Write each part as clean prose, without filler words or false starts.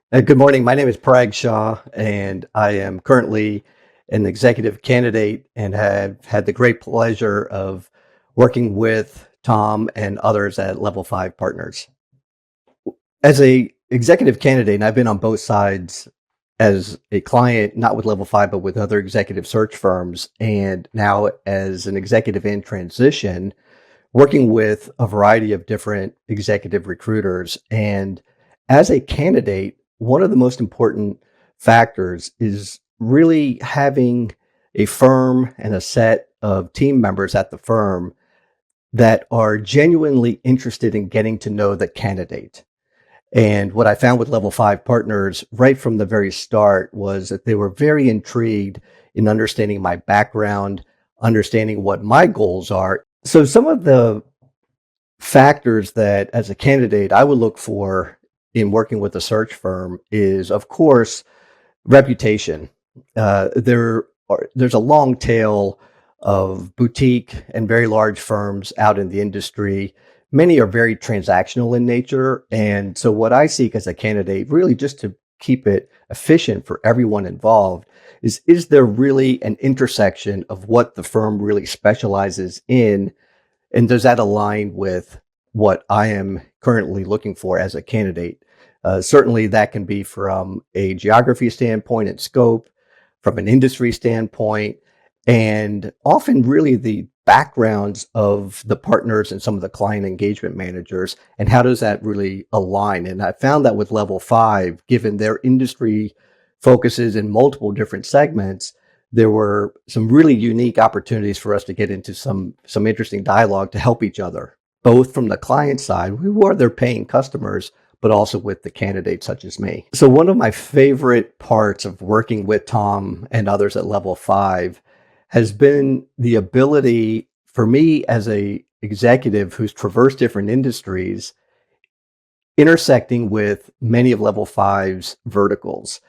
Good morning. My name is Prag Shah, and I am currently an executive candidate and have had the great pleasure of working with Tom and others at Level 5 Partners. As a executive candidate, and I've been on both sides as a client, not with Level 5, but with other executive search firms, and now as an executive in transition, working with a variety of different executive recruiters. And as a candidate, one of the most important factors is really having a firm and a set of team members at the firm that are genuinely interested in getting to know the candidate. And what I found with Level 5 Partners right from the very start was that they were very intrigued in understanding my background, understanding what my goals are. So some of the factors that as a candidate I would look for in working with a search firm is, of course, reputation. There's a long tail of boutique and very large firms out in the industry. Many are very transactional in nature. And so what I seek as a candidate, really just to keep it efficient for everyone involved, is there really an intersection of what the firm really specializes in, and does that align with what I am currently looking for as a candidate? Certainly, that can be from a geography standpoint and scope, from an industry standpoint, and often really the backgrounds of the partners and some of the client engagement managers, and how does that really align? And I found that with Level 5, given their industry focuses in multiple different segments, there were some really unique opportunities for us to get into some interesting dialogue to help each other, both from the client side, who are their paying customers, but also with the candidates such as me. So one of my favorite parts of working with Tom and others at Level 5 has been the ability for me as a executive who's traversed different industries, intersecting with many of Level 5's verticals.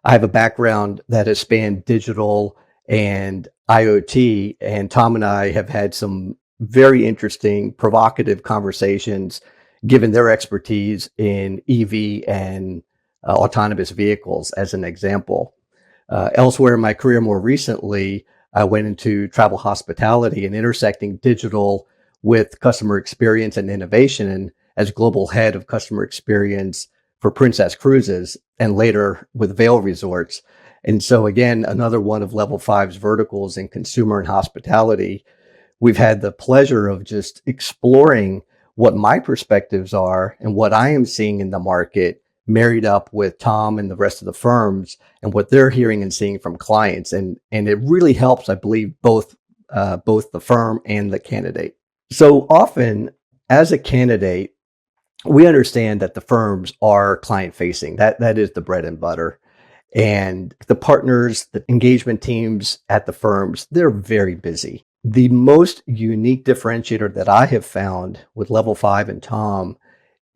I have a background that has spanned digital and IoT, and Tom and I have had some very interesting, provocative conversations given their expertise in EV and autonomous vehicles, as an example. Elsewhere in my career, more recently, I went into travel hospitality and intersecting digital with customer experience and innovation, and as global head of customer experience for Princess Cruises and later with Vail Resorts. And so again, another one of Level 5's verticals in consumer and hospitality. We've had the pleasure of just exploring what my perspectives are and what I am seeing in the market, married up with Tom and the rest of the firms and what they're hearing and seeing from clients. And it really helps, I believe, both the firm and the candidate. So often as a candidate, we understand that the firms are client facing. That is the bread and butter. And the partners, the engagement teams at the firms, they're very busy. The most unique differentiator that I have found with Level 5 and Tom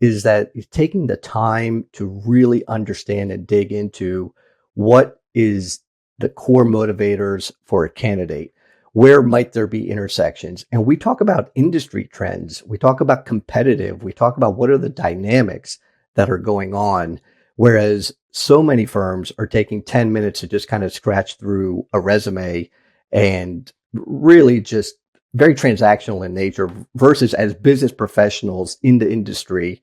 is that it's taking the time to really understand and dig into what is the core motivators for a candidate. Where might there be intersections? And we talk about industry trends. We talk about competitive. We talk about what are the dynamics that are going on. Whereas so many firms are taking 10 minutes to just kind of scratch through a resume and really just very transactional in nature, versus as business professionals in the industry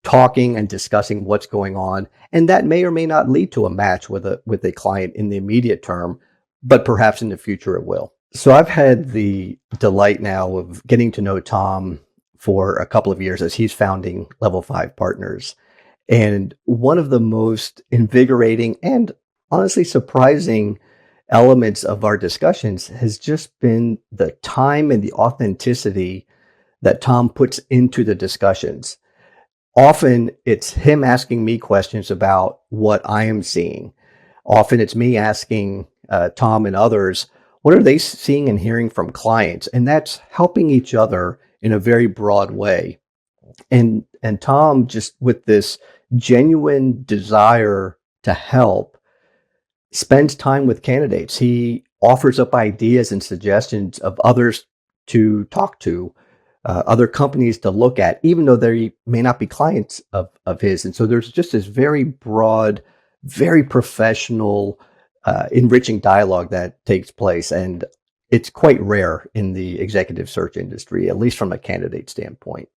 talking and discussing what's going on. And that may or may not lead to a match with a client in the immediate term, but perhaps in the future it will. So I've had the delight now of getting to know Tom for a couple of years as he's founding Level 5 Partners. And one of the most invigorating and honestly surprising elements of our discussions has just been the time and the authenticity that Tom puts into the discussions. Often it's him asking me questions about what I am seeing. Often it's me asking Tom and others, what are they seeing and hearing from clients? And that's helping each other in a very broad way. And Tom, just with this genuine desire to help, spends time with candidates. He offers up ideas and suggestions of others to talk to, other companies to look at, even though they may not be clients of his. And so there's just this very broad, very professional, enriching dialogue that takes place. And it's quite rare in the executive search industry, at least from a candidate standpoint.